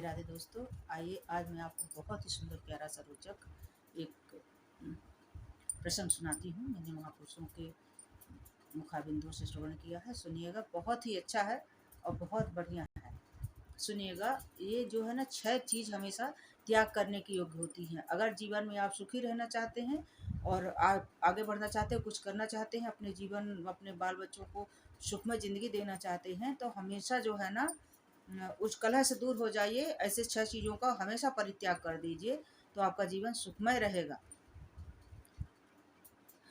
राधे दोस्तों, आइए आज मैं आपको बहुत ही सुंदर प्यारा सा रोचक एक प्रसंग सुनाती हूँ। मैंने महापुरुषों के मुखाबिंदों से श्रवण किया है। सुनिएगा, बहुत ही अच्छा है और बहुत बढ़िया है। सुनिएगा, ये जो है ना 6 चीज़ हमेशा त्याग करने की योग्य होती हैं। अगर जीवन में आप सुखी रहना चाहते हैं और आप आगे बढ़ना चाहते हैं, कुछ करना चाहते हैं, अपने जीवन अपने बाल बच्चों को सुखमय ज़िंदगी देना चाहते हैं, तो हमेशा जो है ना उस कलह से दूर हो जाइए। ऐसे 6 चीज़ों का हमेशा परित्याग कर दीजिए, तो आपका जीवन सुखमय रहेगा।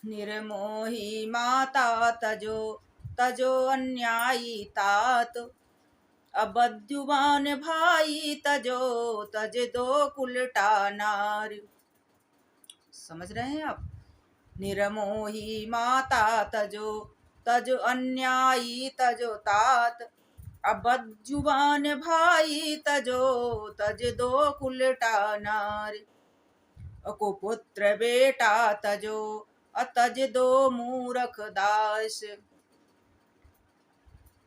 निर्मोही माता तजो तजो अन्यायी तात, अबद्युमान भाई तजो तज दो कुलटा नार। समझ रहे हैं आप? निर्मोही माता तजो तजो अन्यायी तजो तात, अबद्युमान भाई तजो तज दो कुलटा नार। कुपुत्र बेटा तजो अतज दो मूर्ख दास।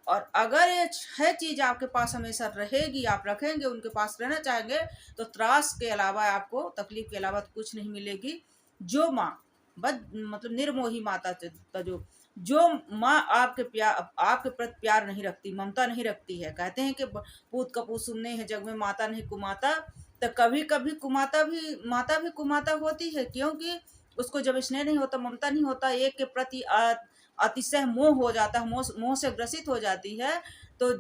और अगर ये 6 चीज आपके पास हमेशा रहेगी, आप रखेंगे, उनके पास रहना चाहेंगे, तो त्रास के अलावा आपको तकलीफ के अलावा कुछ नहीं मिलेगी। जो माँ मतलब निर्मोही माता तजो, जो माँ आपके प्रति प्यार नहीं रखती, ममता नहीं रखती है। कहते हैं कि पूत कपूत सुनने हैं जग में, माता नहीं कुमाता। तो कभी कभी माता भी कुमाता होती है, क्योंकि उसको जब स्नेह नहीं होता, ममता नहीं होता, एक के प्रति अतिशय मोह हो जाता है, मोह से ग्रसित हो जाती है, तो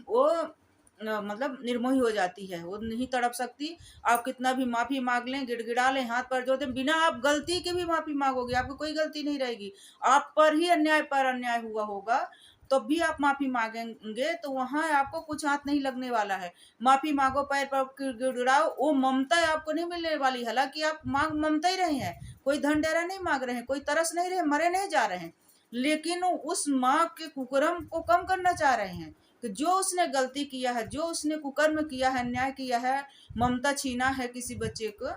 वो मतलब निर्मोही हो जाती है, वो नहीं तड़प सकती। आप कितना भी माफ़ी मांग लें, गिड़गिड़ा लें, हाथ पर जोड़ दें, बिना आप गलती के भी माफ़ी मांगोगे, आपको कोई गलती नहीं रहेगी, आप पर ही अन्याय हुआ होगा, तो भी आप माफ़ी मांगेंगे, तो वहाँ आपको कुछ हाथ नहीं लगने वाला है। माफ़ी मांगो, पैर पर गिड़गिड़ाओ, वो ममता आपको नहीं मिलने वाली। हालांकि आप ममता ही रहे हैं, कोई धन डेरा नहीं मांग रहे हैं, कोई तरस नहीं रहे, मरे नहीं जा रहे हैं, लेकिन उस माँ के कुकर्म को कम करना चाह रहे हैं कि जो उसने गलती किया है, जो उसने कुकर्म किया है, अन्याय किया है, ममता छीना है किसी बच्चे को,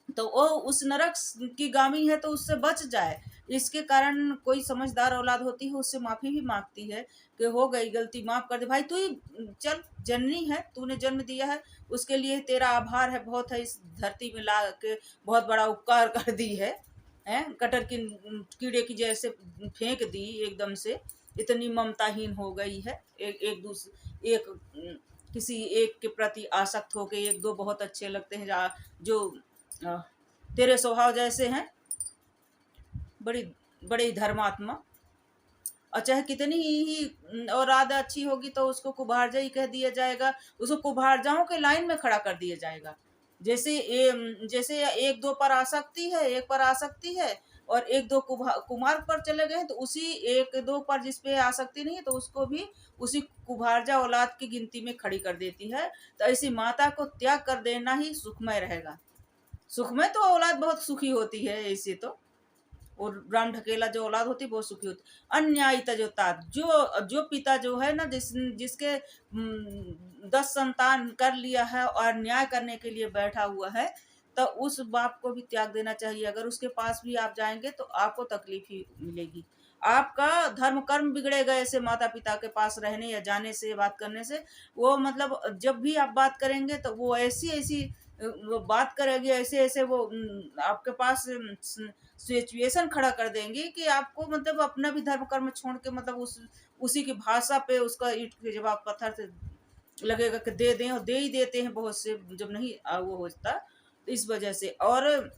तो वो उस नरक की गामी है, तो उससे बच जाए। इसके कारण कोई समझदार औलाद होती है, उससे माफ़ी भी मांगती है कि हो गई गलती, माफ़ कर दे भाई, तू ही चल, जननी है, तूने जन्म दिया है, उसके लिए तेरा आभार है, बहुत है, इस धरती में ला के बहुत बड़ा उपकार कर दी है, कटर की कीड़े की जैसे फेंक दी एकदम से, इतनी ममताहीन हो गई है। किसी एक के प्रति आसक्त हो के, एक दो बहुत अच्छे लगते हैं जो तेरे स्वभाव जैसे हैं, बड़ी बड़ी धर्मात्मा, और चाहे कितनी ही औलाद अच्छी होगी, तो उसको कुभारजा ही कह दिया जाएगा, उसको कुभारजाओं के लाइन में खड़ा कर दिया जाएगा। जैसे एक दो पर आसक्ति है, एक पर आसक्ति है, और एक दो कुमार्ग पर चले गए, तो उसी एक दो पर जिस पे आसक्ति नहीं है, तो उसको भी उसी कुभारजा औलाद की गिनती में खड़ी कर देती है। तो ऐसी माता को त्याग कर देना ही सुखमय रहेगा। सुखमय तो औलाद बहुत सुखी होती है ऐसे तो, और राम ढकेला जो औलाद होती है बहुत सुखी होती। अन्यायी जो तात, जो पिता जो है ना, जिसके 10 संतान कर लिया है और न्याय करने के लिए बैठा हुआ है, तो उस बाप को भी त्याग देना चाहिए। अगर उसके पास भी आप जाएंगे तो आपको तकलीफ ही मिलेगी, आपका धर्म कर्म बिगड़ेगा ऐसे माता पिता के पास रहने या जाने से, बात करने से। वो मतलब जब भी आप बात करेंगे तो वो ऐसी वो बात करेगी, ऐसे ऐसे वो आपके पास सिचुएशन खड़ा कर देंगी कि आपको मतलब अपना भी धर्म कर्म छोड़ के, मतलब उसी की भाषा पे उसका ईंट के जवाब पत्थर से लगेगा कि दे दें, और दे ही देते हैं बहुत से, जब नहीं वो होता इस वजह से। और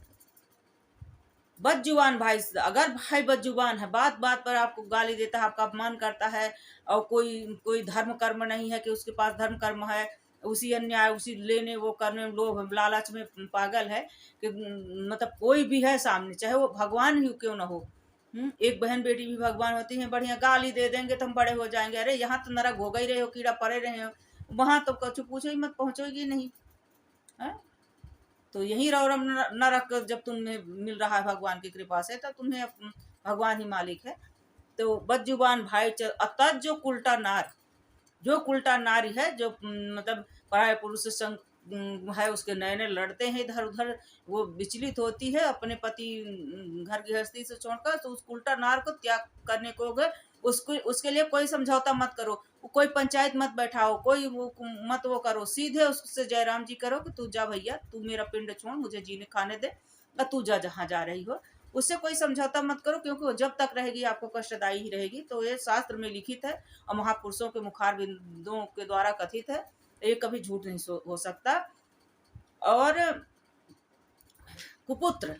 बदजुबान भाई, अगर भाई बदजुबान है, बात बात पर आपको गाली देता है, आपका अपमान करता है, और कोई धर्म कर्म नहीं है कि उसके पास धर्म कर्म है, उसी अन्याय, उसी लेने वो करने, लोभ लालच में पागल है कि मतलब कोई भी है सामने, चाहे वो भगवान ही क्यों ना हो, एक बहन बेटी भी भगवान होती है, बढ़िया गाली दे देंगे तो हम बड़े हो जाएंगे, अरे यहाँ तो नरक हो गई रहे हो, कीड़ा पड़े रहे हो, वहां तो कुछ पूछो ही मत, पहुंचोगी नहीं है। तो यही रौरव नरक जब तुम्हें मिल रहा है भगवान की कृपा से, तब तुम्हें भगवान ही मालिक है। तो बदजुबान भाई अतज जो उल्टा नार, जो उल्टा नारी है, जो मतलब पराये पुरुष से संग है, उसके नए नए लड़ते हैं इधर उधर, वो विचलित होती है अपने पति घर गृहस्थी से छोड़कर, तो उस उल्टा नार को त्याग करने को गए, उसके लिए कोई समझौता मत करो। कोई पंचायत मत बैठाओ, कोई मत वो करो, सीधे उससे जयराम जी करो कि तू जा भैया, तू मेरा पिंड छोड़, मुझे जीने खाने दे, और तू जा जहाँ जा रही हो। उससे कोई समझौता मत करो, क्योंकि वो जब तक रहेगी आपको कष्टदायी ही रहेगी। तो ये शास्त्र में लिखित है और महापुरुषों के मुखार बिंदुओं के द्वारा कथित है, ये कभी झूठ नहीं हो सकता। और कुपुत्र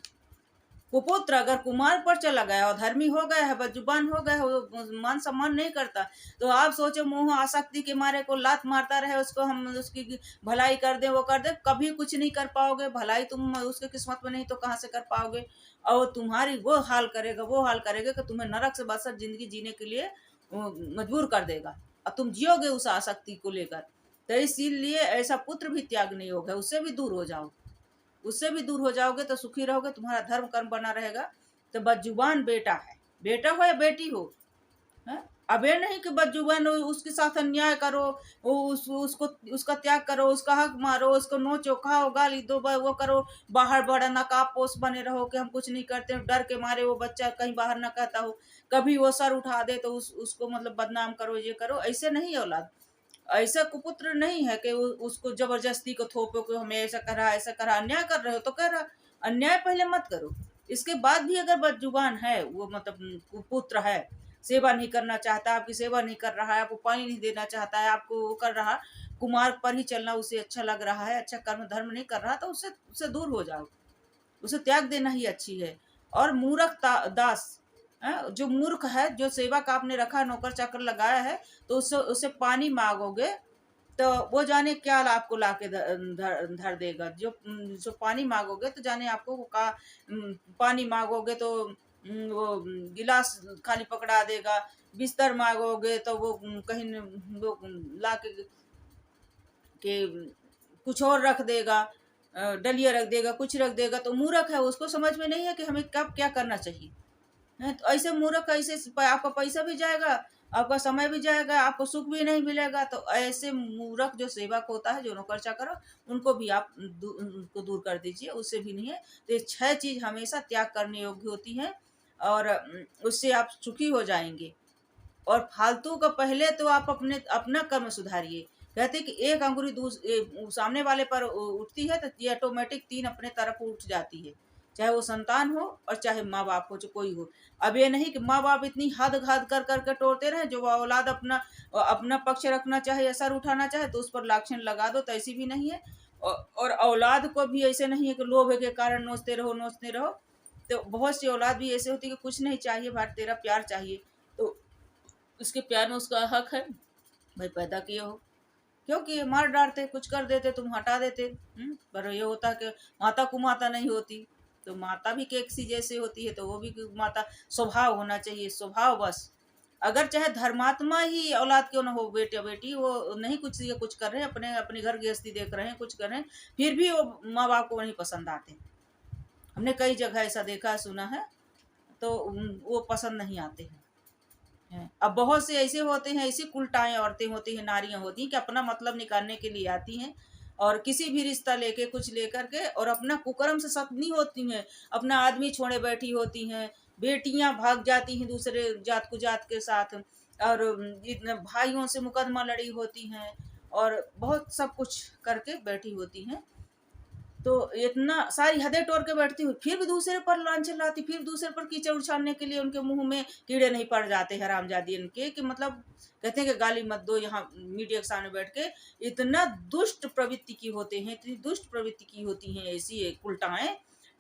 कुपुत्र अगर कुमार पर चला गया और धर्मी हो गया है, बदजुबान हो गया है, वो मान सम्मान नहीं करता, तो आप सोचो मोह आसक्ति के मारे को लात मारता रहे, उसको हम उसकी भलाई कर दे, वो कर दे, कभी कुछ नहीं कर पाओगे। भलाई तुम उसके किस्मत में नहीं तो कहाँ से कर पाओगे। और तुम्हारी वो हाल करेगा कि तुम्हें नरक से बसर जिंदगी जीने के लिए मजबूर कर देगा, और तुम जियोगे उस आसक्ति को लेकर। तो इसीलिए ऐसा पुत्र भी त्यागने योग है, उससे भी दूर हो जाओ, उससे भी दूर हो जाओगे तो सुखी रहोगे, तुम्हारा धर्म कर्म बना रहेगा। तो बदजुबान बेटा है, बेटा हो या बेटी हो, है? अब ये नहीं कि बदजुबान हो उसके साथ अन्याय करो, उसको उसका त्याग करो, उसका हक मारो, उसको नोचो, खाओ, गाली दो, वो करो, बाहर बड़ा नकाबपोश बने रहो कि हम कुछ नहीं करते, डर के मारे वो बच्चा कहीं बाहर ना कहता हो, कभी वो सर उठा दे तो उसको मतलब बदनाम करो, ये करो। ऐसे नहीं है औलाद, ऐसा कुपुत्र नहीं है कि उसको जबरदस्ती को थोपो कि हमें ऐसा करा ऐसा करा। अन्याय कर रहे हो तो कह रहा, अन्याय पहले मत करो, इसके बाद भी अगर बदजुबान है वो, मतलब कुपुत्र है, सेवा नहीं करना चाहता, आपकी सेवा नहीं कर रहा है, आपको पानी नहीं देना चाहता है, आपको वो कर रहा, कुमार्ग पर ही चलना उसे अच्छा लग रहा है, अच्छा कर्म धर्म नहीं कर रहा, तो उससे दूर हो जाओ, उसे त्याग देना ही अच्छी है। और मूर्ख दास, जो मूर्ख है, जो सेवा का आपने रखा, नौकर चाकर लगाया है, तो उससे पानी मांगोगे तो वो जाने क्या आपको लाके धर देगा। जो पानी मांगोगे तो जाने आपको पानी मांगोगे तो वो गिलास खाली पकड़ा देगा, बिस्तर मांगोगे तो वो कहीं वो के कुछ और रख देगा, डलिया रख देगा, कुछ रख देगा। तो मूर्ख है, उसको समझ में नहीं है कि हमें कब क्या करना चाहिए, है? तो ऐसे मूर्ख, ऐसे आपका पैसा भी जाएगा, आपका समय भी जाएगा, आपको सुख भी नहीं मिलेगा। तो ऐसे मूर्ख जो सेवक होता है, जो नौकर चाकर, उनको भी आप उनको दूर कर दीजिए, उससे भी नहीं है। तो ये 6 चीज हमेशा त्याग करने योग्य होती है, और उससे आप सुखी हो जाएंगे। और फालतू का पहले तो आप अपना कर्म सुधारिए। कहते कि एक अंगुरी सामने वाले पर उठती है तो ये ऑटोमेटिक 3 अपने तरफ उठ जाती है, चाहे वो संतान हो और चाहे माँ बाप हो, जो कोई हो। अब ये नहीं कि माँ बाप इतनी हद घात कर करके टोड़ते रहे, जो औलाद अपना अपना पक्ष रखना चाहे या सर उठाना चाहे तो उस पर लाछन लगा दो, तो ऐसी भी नहीं है। और औलाद को भी ऐसे नहीं है कि लोभ के कारण नोचते रहो। तो बहुत सी औलाद भी ऐसे होती है कि कुछ नहीं चाहिए, भाई तेरा प्यार चाहिए, तो उसके प्यार में उसका हक है, भाई पैदा किए हो, क्योंकि मार डालते, कुछ कर देते, तुम हटा देते। पर ये होता कि माता कुमाता नहीं होती, तो माता भी केक सी जैसे होती है, तो वो भी माता। स्वभाव होना चाहिए, स्वभाव बस। अगर चाहे धर्मात्मा ही औलाद क्यों ना हो, बेटे बेटी, वो नहीं कुछ ये कुछ कर रहे हैं, अपने अपनी घर गृहस्थी देख रहे हैं, कुछ कर रहे हैं, फिर भी वो माँ बाप को नहीं पसंद आते। हमने कई जगह ऐसा देखा सुना है, तो वो पसंद नहीं आते हैं। अब बहुत से ऐसे होते हैं, ऐसी कुलटाएं औरतें होती हैं, नारियां होती हैं कि अपना मतलब निकालने के लिए आती हैं, और किसी भी रिश्ता लेके कुछ लेकर के, और अपना कुकर्म से सतनी होती हैं, अपना आदमी छोड़े बैठी होती हैं, बेटियां भाग जाती हैं दूसरे जात कुजात के साथ, और इतने भाइयों से मुकदमा लड़ी होती हैं, और बहुत सब कुछ करके बैठी होती हैं। तो इतना सारी हदें तोड़ के बैठती हुई फिर भी दूसरे पर लांछन लाती, फिर दूसरे पर कीचड़ उछालने के लिए उनके मुंह में कीड़े नहीं पड़ जाते हरामजादी इनके, कि मतलब कहते हैं कि गाली मत दो यहाँ मीडिया के सामने बैठ के। इतना दुष्ट प्रवृत्ति की होते हैं, इतनी दुष्ट प्रवृत्ति की होती हैं ऐसी उल्टाएं,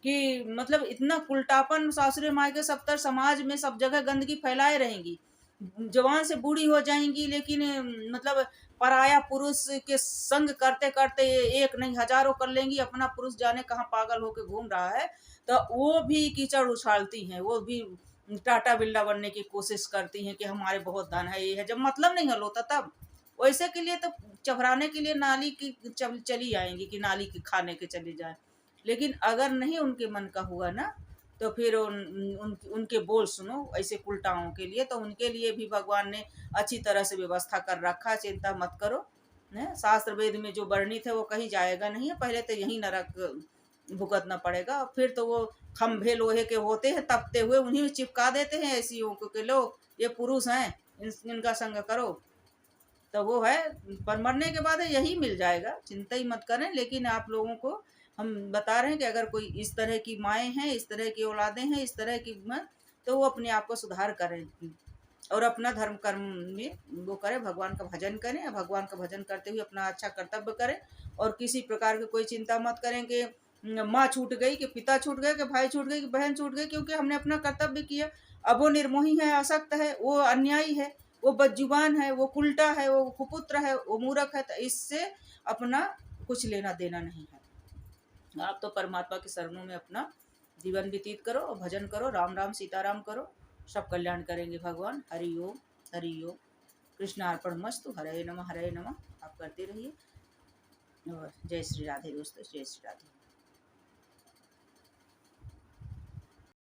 कि मतलब इतना उल्टापन सासुरे माँ के सब तर समाज में सब जगह गंदगी फैलाए रहेंगी, जवान से बूढ़ी हो जाएंगी, लेकिन मतलब पराया पुरुष के संग करते करते एक नहीं हजारों कर लेंगी, अपना पुरुष जाने कहाँ पागल होके घूम रहा है, तो वो भी कीचड़ उछालती हैं, वो भी टाटा बिल्ला बनने की कोशिश करती हैं कि हमारे बहुत धन है, ये है। जब मतलब नहीं हल होता तब वैसे के लिए तो चबराने के लिए नाली की चली आएंगी कि नाली की खाने के चली जाए। लेकिन अगर नहीं उनके मन का हुआ ना, तो फिर उनके बोल सुनो ऐसे उल्टाओं के लिए, तो उनके लिए भी भगवान ने अच्छी तरह से व्यवस्था कर रखा है, चिंता मत करो। शास्त्र वेद में जो वर्णित है वो कहीं जाएगा नहीं है, पहले तो यही नरक भुगतना पड़ेगा, फिर तो वो खंभे लोहे के होते हैं तपते हुए, उन्हीं में चिपका देते हैं ऐसी को कि लो ये पुरुष हैं, इनका संग करो। तो वो है, पर मरने के बाद यही मिल जाएगा, चिंता ही मत करें। लेकिन आप लोगों को हम बता रहे हैं कि अगर कोई इस तरह की माएँ हैं, इस तरह की औलादें हैं, इस तरह की तो वो अपने आप को सुधार करें और अपना धर्म कर्म में वो करें, भगवान का भजन करें, और भगवान का भजन करते हुए अपना अच्छा कर्तव्य करें। और किसी प्रकार की कोई चिंता मत करें कि माँ छूट गई, कि पिता छूट गए, कि भाई छूट गए, कि बहन छूट गई, क्योंकि हमने अपना कर्तव्य किया। अब वो निर्मोही है, आसक्त है, वो अन्यायी है, वो बदजुबान है, वो कुलटा है, वो कुपुत्र है, वो मूर्ख है, तो इससे अपना कुछ लेना देना नहीं है। आप तो परमात्मा के शरणों में अपना जीवन व्यतीत करो और भजन करो, राम राम सीताराम करो, सब कल्याण करेंगे भगवान। हरि ओम, हरि ओम। कृष्णार्पण मस्तु। हरे नमः, हरे नमः। आप करते रहिए। और जय श्री राधे दोस्तों, जय श्री राधे।